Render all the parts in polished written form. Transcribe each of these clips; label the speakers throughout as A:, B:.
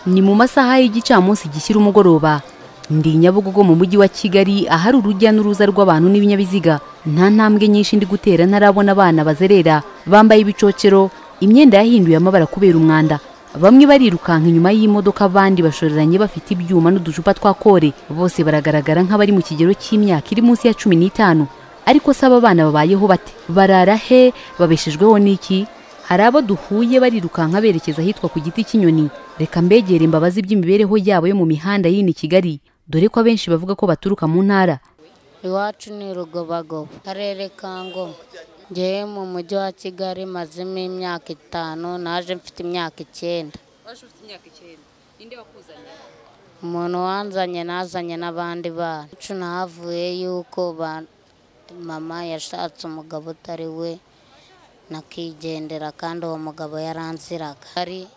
A: Ni mu masaha y'igicamunsi gishyira umugoroba. Ndi Nyabugogo mu mujyi wa Kigali ahari urujya n'uruza rw'abantu n'ibinyabiziga. Nta ntambwe nyinshi ndi gutera ntarabona abana bazerera bambaye ibicocero, imyenda yahinduye amabara kubera umwanda. Bamwe barirukanka inyuma y'imodoka, abandi bashoreranye bafite ibyuma n'uducupa twa kore. Bose baragaragara nk'abari mu kigero cy'imyaka iri munsi ya 15. Ariko saba abana babayeho bate? Barara he? Babeshejweho n'iki? Hari abo duhuye barirukanka berekeza ahitwa ku giti cy'inyoni. Reka mbegere imbabazi by'imibereho yabo yo mu mihanda y'ini Kigali, dore ko abenshi bavuga ko baturuka mu ntara.
B: Iwacu ni Rugobagoba, karere ka Ngoma. Ngiye mu mujyi wa Kigali mazemo imyaka 5, naje mfite imyaka 9.
A: Waje ufite imyaka 9. Inde wakuzanye?
B: Umuntu wanzanye nazanye n'abandi bana. Nahavuye yuko mama yashatse umugabo utari we, nakigendera kandi uwo mugabo yaranziraga. Ari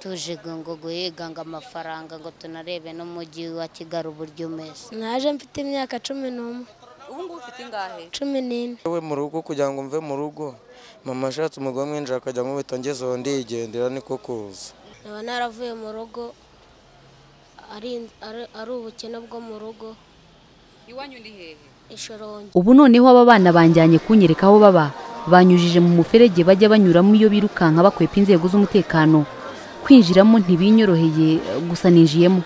B: tuje ngo guhiga ngo amafaranga ngo tunarebe n'umujyi wa Kigali uburyo umeze.
C: Naje mfite imyaka 11.
A: Ubu ngubu ufite ingahe?
C: 14.
D: We mu rugo kugira ngo mve mu rugo, mama ashatse umugabo mwinjira akajya mu bita ngezeho ndigendera niko kuza.
C: Naba naravuye mu rugo ari ubukene bwo mu rugo.
A: Iwanyu ndi hehe?
C: Ishorongi.
A: Ubu noneho aba bana banjyanye kunyereka aho baba. Banyujije mu muferege bajya banyuramo iyo birukanka bakwepa inzego z'umutekano. Kwinjiramo ntibinyoroheye, gusa ninjiyemo.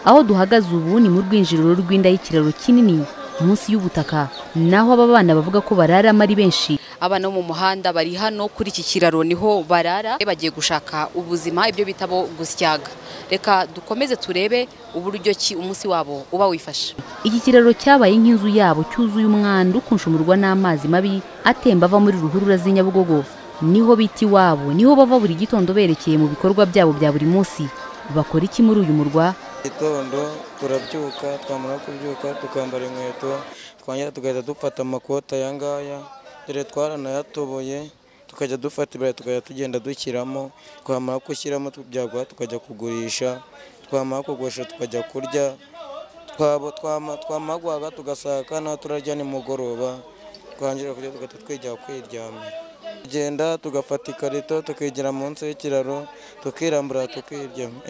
A: Aho duhagaze ubu ni mu rwinjiriro rw'inda y'ikiraro kinini munsi y'ubutaka. Naho aba bana bavuga ko barara ari benshi. Abana mu muhanda bari hano kuri iki kiraro niho barara, bagiye gushaka ubuzima, ibyo bitabo gusyaga. Reka dukomeze turebe uburyo ki umunsi wabo uba wifashe. Iki kiraro cyabaye nk'inzu yabo, cyuzuye umwanda ukunshumurwa n'amazi mabi atemba ava muri ruhurura z'Inyabugogo. Niho biti wabo, niho bava buri gitondo berekeye mu bikorwa byabo bya buri munsi. Bakora iki muri uyu murwa?
D: Gitondo turabyuka, twamara kubyuka tukambara inkweto, twongera tugahita dufata amakota yangaya, dore twaranayatoboye, tukajya dufata ibirayi tukajya tugenda dushyiramo, twamara gushyiramo tubyagwa tukajya kugurisha, twamara kugurisha tukajya kurya, twamagwaga tugasaka na turarya nimugoroba, twangira kujya tugahita twijya kwiryamira. Tugenda tugafata ikarito tukigira munsi y'ikiraro tukirambura tukiryama,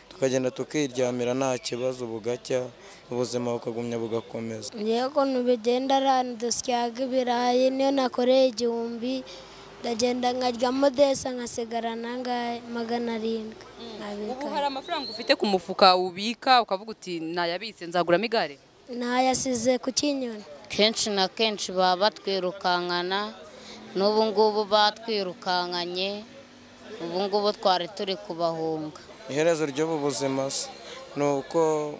D: tukagenda tukiryamira nta kibazo, bugacya ubuzima bukagumya bugakomeza.
C: Yego nubigenda rano dusyaga ibirayi, niyo nakoreye 1000 ndagenda nkaryamo desa nkasigara nangaye 700.
A: Ubu hari amafaranga ufite ku mufuka ubika ukavuga uti nayabitse nzaguramo igare?
C: Nayasize ku Kinyoni.
B: Kenshi na kenshi baba batwirukankana, n'ubu ngubu batwirukankanye, ubu ngubu twari turi kubahunga.
D: Iherezo ry'ubu buzima ni uko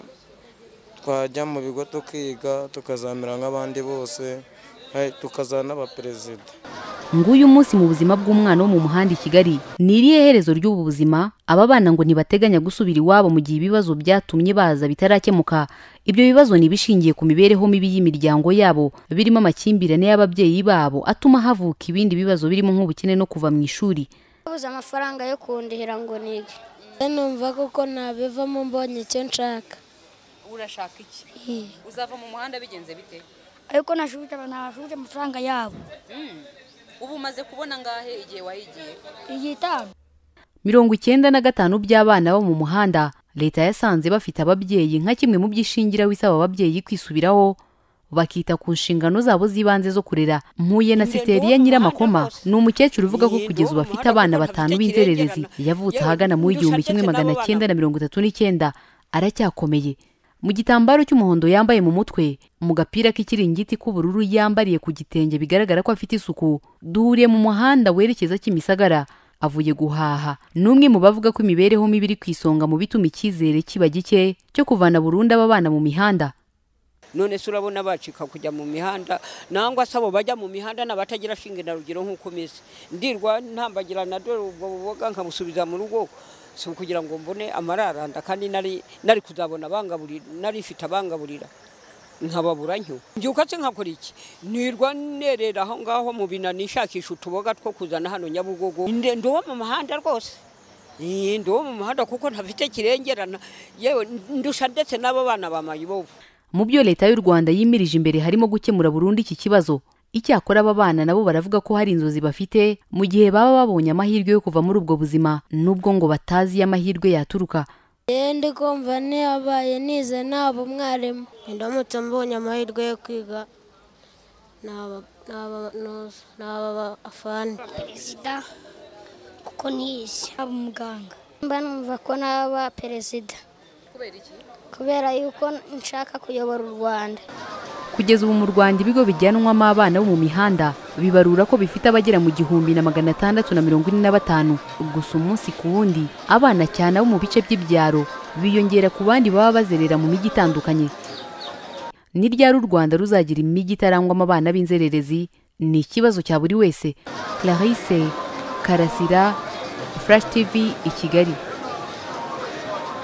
D: twajya mu bigo tukiga tukazamera nk'abandi bose, tukazana abaperezida.
A: Nguyu munsi mu buzima bw'umwana wo mu muhanda i Kigali. Ni irihe herezo ry'ubu buzima? Aba bana ngo ntibateganya gusubira iwabo mu gihe ibibazo byatumye baza bitarakemuka. Ibyo bibazo ni bishingiye ku mibereho mibi y'imiryango yabo, birimo amakimbirane y'ababyeyi babo atuma havuka ibindi bibazo birimo nk'ubukene no kuva mu ishuri.
C: Ubuze amafaranga yo kundihira ngo nige. Numva kuko nabivamo mbonye icyo nshaka.
A: Urashaka iki? Uzava mu muhanda bigenze bite?
C: Ariko nashubije amafaranga yabo.
A: Ubu maze kubona ngahe igihe wahigiye?
C: 95
A: by'abana bo mu muhanda leta yasanze bafite ababyeyi nka kimwe mu byishingira wisaba ababyeyi kwisubiraho bakita ku nshingano zabo zibanze zo kurera. Mpuye na Siteriya Nyiramakoma, ni umukecuru uvuga ko kugeza ubu afite abana 5 b'inzererezi. Yavutse ahagana mu 1939, aracyakomeye. Mu gitambaro cy'umuhondo yambaye mu mutwe, mu gapira k'ikiringiti k'ubururu yambariye ku gitenge bigaragara ko afite isuku. Duhuriye mu muhanda werekeza Kimisagara, avuye guhaha. Numwe mu bavuga ko imibereho mibi iri kwisonga mu bituma icyizere kiba gike cyo kuvana burundu aba bana mu mihanda.
E: None surabona bacika kujya mu mihanda, nangwa sabo bajya mu mihanda n'abatagira shinge na rugero nkuko meze. Ndirwa ntambagira na dore ubwo buboga nkamusubiza mu rugo. So kugira ngo mbone amararanda kandi nari kuzabona bangaburira, nari mfite abangaburira nkababura ntyo. Ndyukatse nkakora iki? Nirwa nerera aho ngaho mu binani shakisha utuboga two kuzana hano Nyabugogo. Ndo mu muhanda rwose. Ndo mu muhanda kuko ntafite kirengerana. Yewe ndusha ndetse n'abo bana bamayibobo.
A: Mu byo leta y'u Rwanda yimirije imbere harimo gukemura burundu iki kibazo. Icyakora aba bana nabo baravuga ko hari inzozi bafite mu gihe baba babonye amahirwe yo kuva muri ubwo buzima nubwo ngo batazi amahirwe yaturuka.
C: Ndi kumva niyabaye nize naba umwarimu, ndamutse mbonye amahirwe yo kwiga naba afande
F: perezida kuko nize aba umuganga.
B: Mba numva ko naba perezida.
A: Kubera iki?
B: Kubera yuko nshaka kuyobora u Rwanda.
A: Kugeza ubu mu Rwanda ibigo bijyanwamo abana bo mu mihanda bibarura ko bifite abagera mu 1645. Gusa umunsi ku wundi abana cyane abo mu bice by'ibyaro biyongera ku bandi baba bazerera mu mijyi itandukanye. Ni ryari u Rwanda ruzagira imijyi itarangwamo abana b'inzererezi? Ni ikibazo cya buri wese. Clarisse Karasira, Flash TV, i Kigali.